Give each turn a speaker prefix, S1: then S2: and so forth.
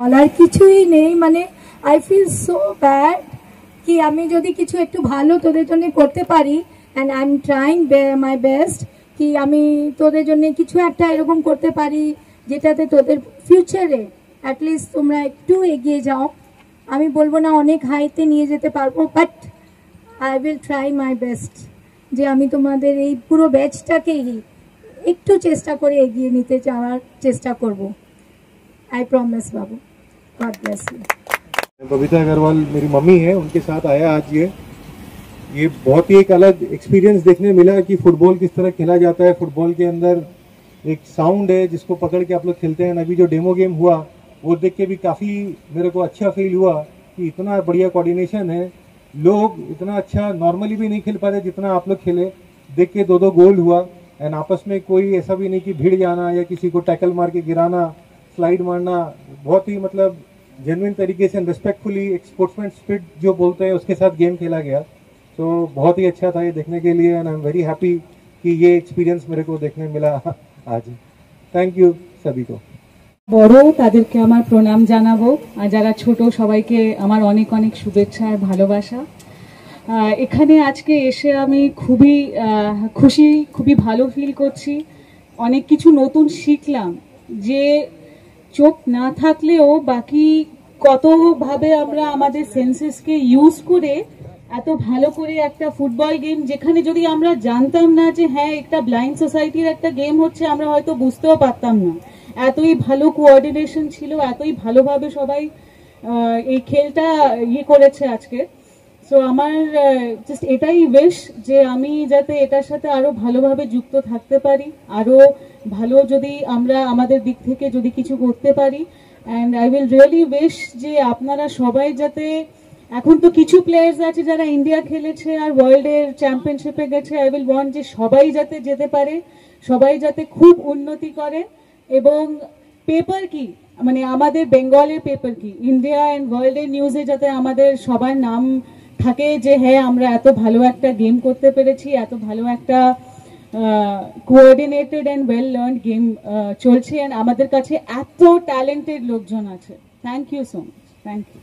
S1: বলার কিছুই নেই, মানে আই ফিল সো ব্যাড কি আমি যদি কিছু একটু ভালো তোদের জন্য করতে পারি, and I am trying my best কি আমি তোদের জন্য কিছু একটা এরকম করতে পারি যেটাতে তোদের ফিউচারে অ্যাটলিস্ট তোমরা একটু এগিয়ে যাও। আমি বলবো না অনেক হাইতে নিয়ে যেতে পারবো, but I will try my best যে আমি তোমাদের এই পুরো ব্যাচটাকেই একটু চেষ্টা করে এগিয়ে নিতে যাওয়ার চেষ্টা করব। आई प्रॉमिस बाबू, God bless you.
S2: Babita Agarwal मेरी मम्मी है, उनके साथ आया आज। ये बहुत ही एक अलग एक्सपीरियंस देखने मिला कि फुटबॉल किस तरह खेला जाता है। फुटबॉल के अंदर एक साउंड है जिसको पकड़ के आप लोग खेलते हैं। अभी जो डेमो गेम हुआ वो देख के भी काफ़ी मेरे को अच्छा फील हुआ कि इतना बढ़िया कोऑर्डिनेशन है। लोग इतना अच्छा नॉर्मली भी नहीं खेल पा रहे जितना आप लोग खेले। देख के 2-2 गोल हुआ, एंड आपस में कोई ऐसा भी नहीं कि भिड़ जाना या किसी को टैकल मार के गिराना, स्लाइड मारना। बहुत ही मतलब जेन्युइन तरीके से रिस्पेक्टफुली एक स्पोर्ट्समैन स्पिरिट जो बोलते हैं उसके साथ गेम खेला गया। तो बहुत ही अच्छा था ये देखने के लिए, and I am very happy कि ये एक्सपीरियंस मेरे को देखने मिला आज। थैंक यू सभी को।
S3: বড় তাদেরকে আমার প্রণাম জানাবো, আর যারা ছোট সবাইকে আমার অনেক অনেক শুভেচ্ছা আর ভালোবাসা। এখানে আজকে এসে আমি খুবই খুশি, খুবই ভালো ফিল করছি। অনেক কিছু নতুন শিখলাম যে চোখ না থাকলেও বাকি কতভাবে আমরা আমাদের সেন্সেসকে ইউজ করে এত ভালো করে একটা ফুটবল গেম, যেখানে যদি আমরা জানতাম না যে হ্যাঁ একটা ব্লাইন্ড সোসাইটির একটা গেম হচ্ছে, আমরা হয়তো বুঝতেও পারতাম না। এতই ভালো কোঅর্ডিনেশন ছিল, এতই ভালোভাবে সবাই এই খেলটা করেছে আজকে। সো আমার জাস্ট এটাই উইশ যে আমি যাতে এটার সাথে আরো ভালোভাবে যুক্ত থাকতে পারি, আরো ভালো যদি আমরা আমাদের দিক থেকে যদি কিছু করতে পারি। And I will really wish যে আপনারা সবাই যাতে, এখন তো কিছু প্লেয়ার্স আছে যারা ইন্ডিয়া খেলেছে আর ওয়ার্ল্ডের চ্যাম্পিয়নশিপে গেছে, আই উইল ওয়ান্ট যে সবাই যাতে যেতে পারে, সবাই যাতে খুব উন্নতি করে। এবং পেপার কি মানে আমাদের বেঙ্গলের পেপার কি ইন্ডিয়া অ্যান্ড ওয়ার্ল্ডের নিউজে যাতে আমাদের সবার নাম থাকে যে হ্যাঁ আমরা এত ভালো একটা গেম করতে পেরেছি, এত ভালো একটা coordinated and well learned game চলছে, অ্যান্ড আমাদের কাছে এত ট্যালেন্টেড লোকজন আছে। Thank you so much, thank you.